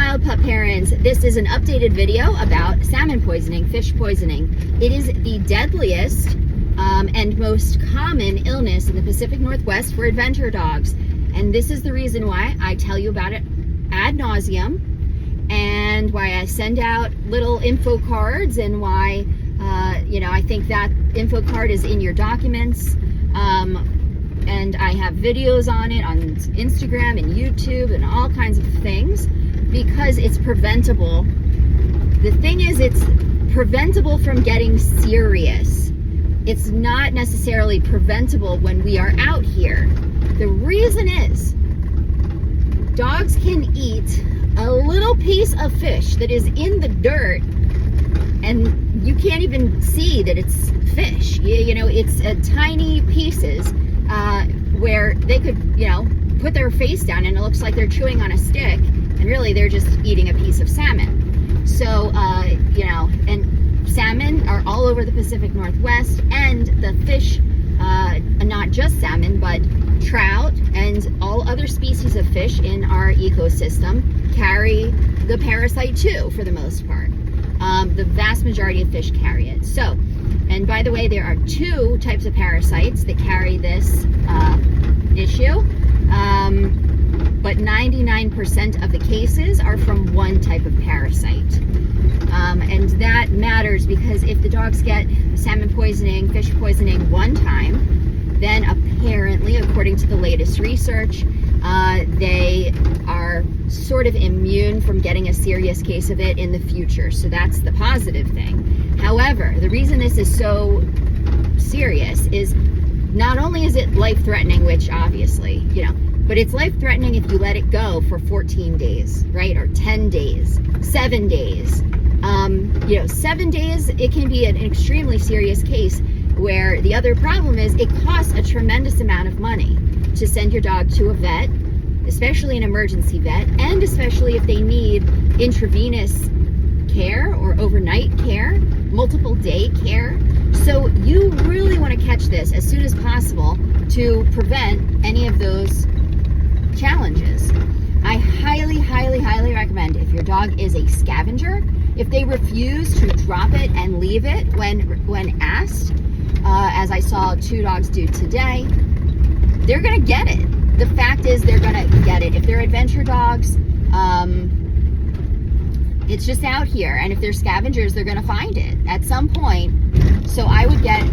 wild pup parents, this is an updated video about salmon poisoning, fish poisoning. It is the deadliest and most common illness in the Pacific Northwest for adventure dogs. And this is the reason why I tell you about it ad nauseum, and why I send out little info cards, and why I think that info card is in your documents. And I have videos on it on Instagram and YouTube and all kinds of things, because it's preventable. The thing is, it's preventable from getting serious. It's not necessarily preventable when we are out here. The reason is, dogs can eat a little piece of fish that is in the dirt, and you can't even see that it's fish. It's tiny pieces where they could, put their face down and it looks like they're chewing on a stick, and really they're just eating a piece of salmon. So, and salmon are all over the Pacific Northwest, and the fish, not just salmon, but trout and all other species of fish in our ecosystem carry the parasite too, for the most part. The vast majority of fish carry it. So, and by the way, there are two types of parasites that carry this issue, but 99% of the cases are from one type of parasite. And that matters because if the dogs get salmon poisoning, fish poisoning one time, then apparently, according to the latest research, they are sort of immune from getting a serious case of it in the future. So that's the positive thing. However, the reason this is so serious is not only is it life-threatening, which obviously, but it's life-threatening if you let it go for 14 days, right? Or 10 days, 7 days. 7 days, it can be an extremely serious case, where the other problem is it costs a tremendous amount of money to send your dog to a vet, especially an emergency vet, and especially if they need intravenous care or overnight care, multiple day care. So you really want to catch this as soon as possible to prevent any of those challenges. I highly, highly, highly recommend, if your dog is a scavenger, if they refuse to drop it and leave it when asked, as I saw 2 dogs do today, they're gonna get it. The fact is, they're gonna get it. If they're adventure dogs, it's just out here, and if they're scavengers, they're gonna find it at some point. So I would get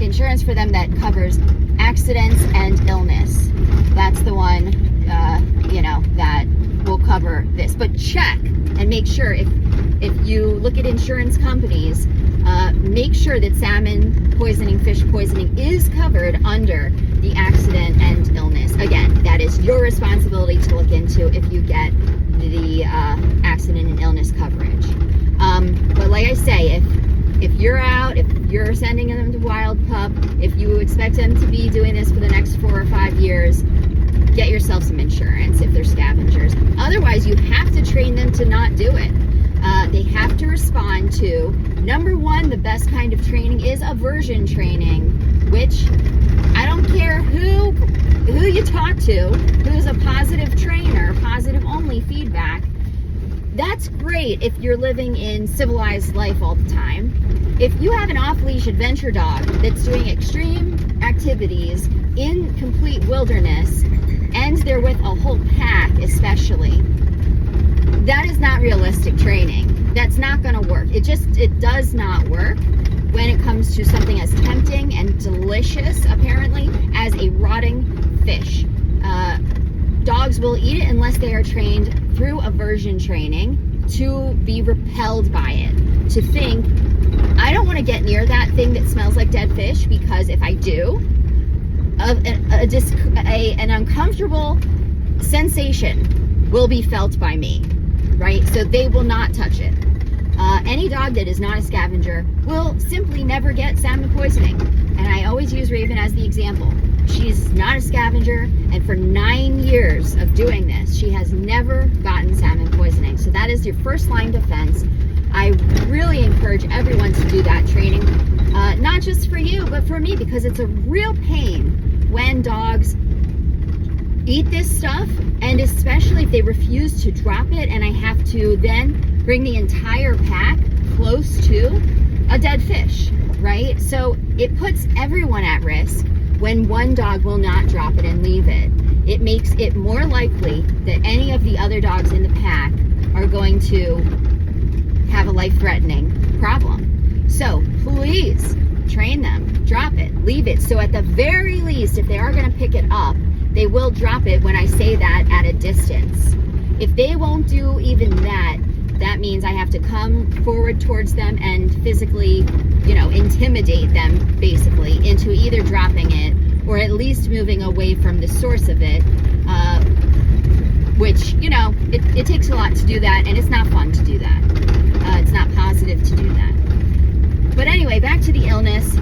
insurance for them that covers accidents and illness. That's the one, that will cover this. But check and make sure, if you look at insurance companies, make sure that salmon poisoning, fish poisoning is covered under the accident and illness. Again, that is your responsibility to look into if you get the accident and illness coverage. But like I say, if you're out, if you're sending them to wild pup, if you expect them to be doing this for the next 4 or 5 years, get yourself some insurance if they're scavengers. Otherwise, you have to train them to not do it. They have to respond to, number one, the best kind of training is aversion training, which I don't care who you talk to, who's a positive trainer, positive only feedback. That's great if you're living in civilized life all the time. If you have an off-leash adventure dog that's doing extreme activities in complete wilderness, and they're with a whole pack especially, that is not realistic training. That's not going to work. It does not work when it comes to something as tempting and delicious, apparently, as a rotting fish. Dogs will eat it unless they are trained through aversion training to be repelled by it, to think, I don't want to get near that thing that smells like dead fish, because if I do, an uncomfortable sensation will be felt by me, right? So they will not touch it. Any dog that is not a scavenger will simply never get salmon poisoning. And I always use Raven as the example. She's not a scavenger, and for 9 years of doing this, she has never gotten salmon poisoning. So that is your first line defense. I really encourage everyone to do that training, not just for you, but for me, because it's a real pain when dogs eat this stuff, and especially if they refuse to drop it and I have to then bring the entire pack close to a dead fish, right? So it puts everyone at risk when one dog will not drop it and leave it. It makes it more likely that any of the other dogs in the pack are going to have a life-threatening problem. So please train them, drop it, leave it. So at the very least, if they are going to pick it up, they will drop it when I say that at a distance. If they won't do even that, that means I have to come forward towards them and physically, intimidate them basically into either dropping it or at least moving away from the source of it, which, it takes a lot to do that, and it's not fun to do that. It's not positive to do that. But anyway, back to the illness.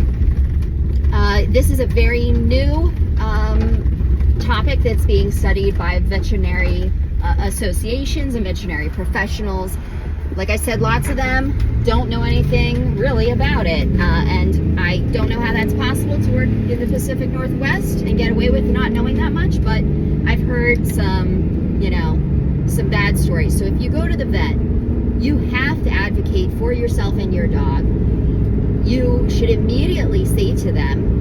This is a very new topic that's being studied by veterinary associations and veterinary professionals. Like I said, lots of them don't know anything really about it, and I don't know how that's possible to work in the Pacific Northwest and get away with not knowing that much, but I've heard some bad stories. So if you go to the vet, you have to advocate for yourself and your dog. You should immediately say to them,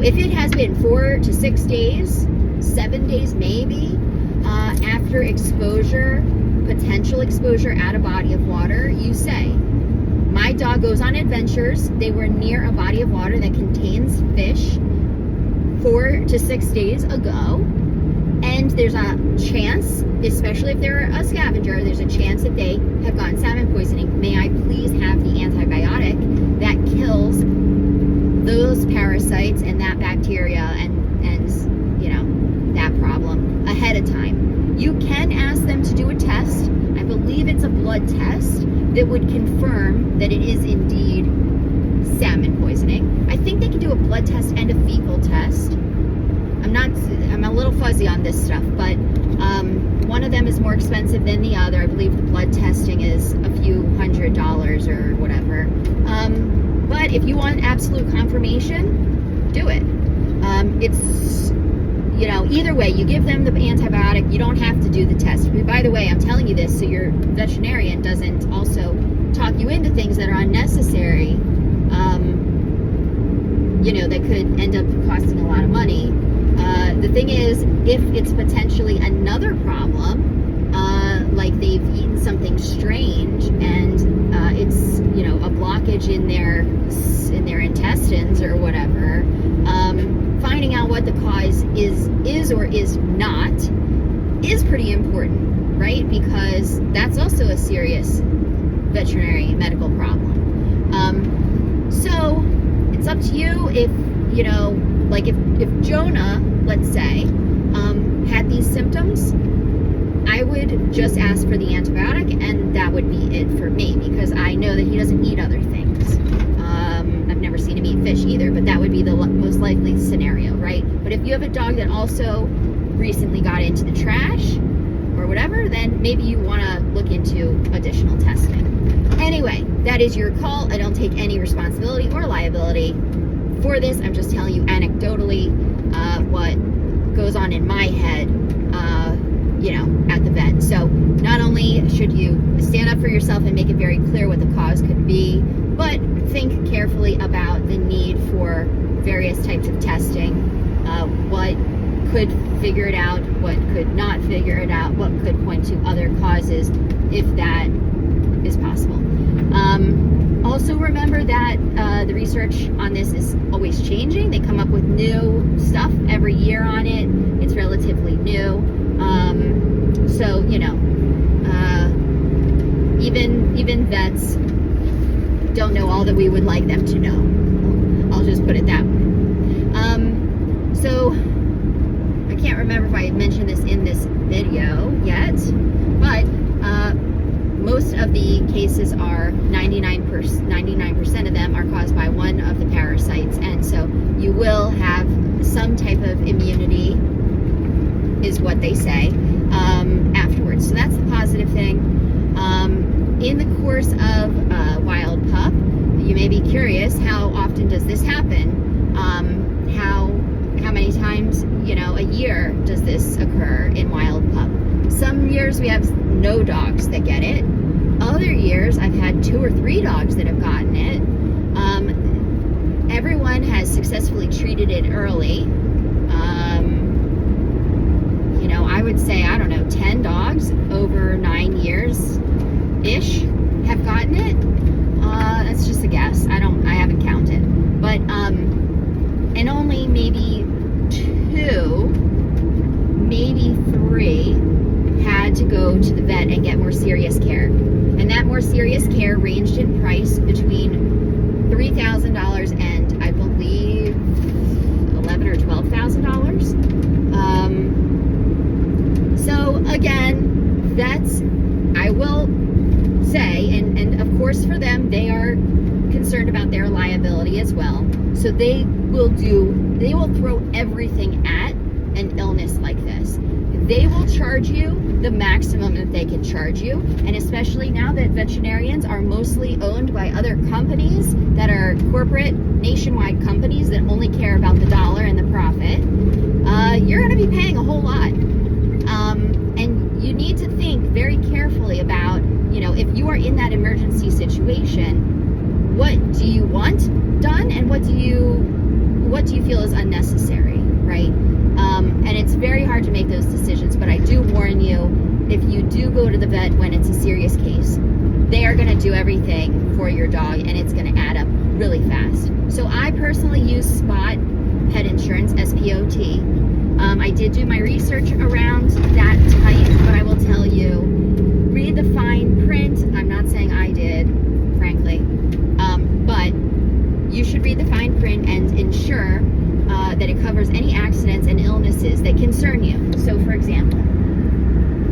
if it has been 4 to 6 days, 7 days maybe, after exposure, potential exposure at a body of water, you say, my dog goes on adventures. They were near a body of water that contains fish 4 to 6 days ago. And there's a chance, especially if they're a scavenger, there's a chance that they have gotten salmon poisoning. May I please have the antibiotic that kills those parasites and that bacteria and that problem ahead of time. You can ask them to do a test. I believe it's a blood test that would confirm that it is indeed salmon poisoning. I think they can do a blood test and a fecal test. I'm a little fuzzy on this stuff, but one of them is more expensive than the other. I believe the blood testing is a few $100s or whatever. But if you want absolute confirmation, do it. It's, either way, you give them the antibiotic. You don't have to do the test. By the way, I'm telling you this so your veterinarian doesn't also talk you into things that are unnecessary, that could end up costing a lot of money. The thing is, if it's potentially another problem, like they've eaten something strange and it's a blockage in their intestines or whatever, finding out what the cause is or is not is pretty important, right? Because that's also a serious veterinary medical problem. So it's up to you if if Jonah, let's say, had these symptoms, I would just ask for the antibiotic and that would be it for me, because I know that he doesn't eat other things. I've never seen him eat fish either, but that would be the most likely scenario, right? But if you have a dog that also recently got into the trash or whatever, then maybe you want to look into additional testing. Anyway, that is your call. I don't take any responsibility or liability for this. I'm just telling you anecdotally what goes on in my head, at the vet. So not only should you stand up for yourself and make it very clear what the cause could be, but think carefully about the need for various types of testing, what could figure it out, what could not figure it out, what could point to other causes, if that is possible. Also remember that the research on this is always changing. They come up with new stuff every year on it. It's relatively new. So, even vets don't know all that we would like them to know. I'll just put it that way. So, I can't remember if I mentioned this in this video yet, but most of the cases are 99% of them are caused by one of the parasites, and so you will have some type of immunity, is what they say, afterwards. So that's the positive thing. In the course of wild pup, you may be curious, how often does this happen? How how many times, a year does this occur in wild pup. Some years we have no dogs that get it. Other years I've had 2 or 3 dogs that have gotten it. Everyone has successfully treated it early. I would say, 10 dogs over 9 years-ish have gotten it. That's just a guess. I haven't counted. But, and only maybe 2, maybe 3 had to go to the vet and get more serious care. And that more serious care ranged in price between $3,000 and I believe $11,000 or $12,000. So again, I will say, and of course for them, they are concerned about their liability as well. So they will throw everything at an illness like this. They will charge you the maximum that they can charge you, and especially now that veterinarians are mostly owned by other companies that are corporate nationwide companies that only care about the dollar and the profit, you're going to be paying a whole lot. And you need to think very carefully about, if you are in that emergency situation, what do you want done and what do you feel is unnecessary, right? And it's very hard to make those decisions, but I do warn you, if you do go to the vet when it's a serious case, they are going to do everything for your dog and it's going to add up really fast. So I personally use Spot Pet Insurance, SPOT. I did do my research around that type, but I will tell you, read the fine print. I'm not saying I did, frankly, but you should read the fine print and ensure that it covers any accidents and illnesses that concern you. So, for example,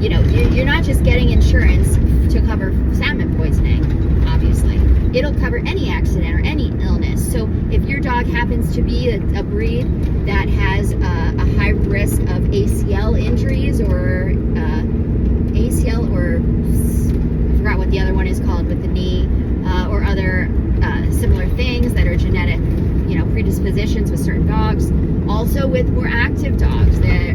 you're not just getting insurance to cover salmon poisoning, obviously. It'll cover any accident or any illness. So if your dog happens to be a breed that has a high risk of ACL injuries or ACL or I forgot what the other one is called with the knee or other similar things that are genetic, predispositions with certain dogs. Also with more active dogs, that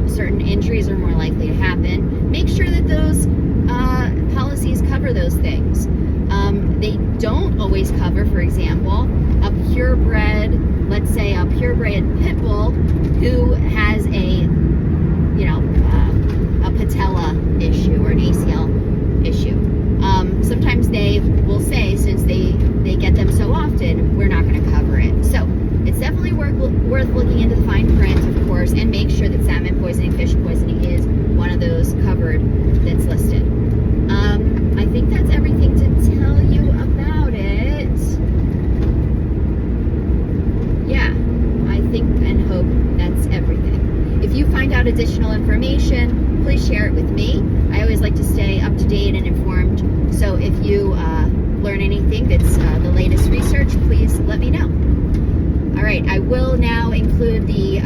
certain injuries are more likely to happen. Make sure that those policies cover those things. They don't always cover, for example, a purebred, let's say a purebred pit bull who has a patella issue or an ACL issue. Sometimes they will say, since they get them so often, we're not going to cover it. So it's definitely worth looking into the fine print, of course, and make sure that salmon poisoning, fish poisoning is one of those covered that's listed. I think that's everything to tell you about it. Yeah, I think and hope that's everything. If you find out additional information, please share it with me. I always like to stay up to date and informed. So if you learn anything that's the latest research, please let me know. All right, I will now include the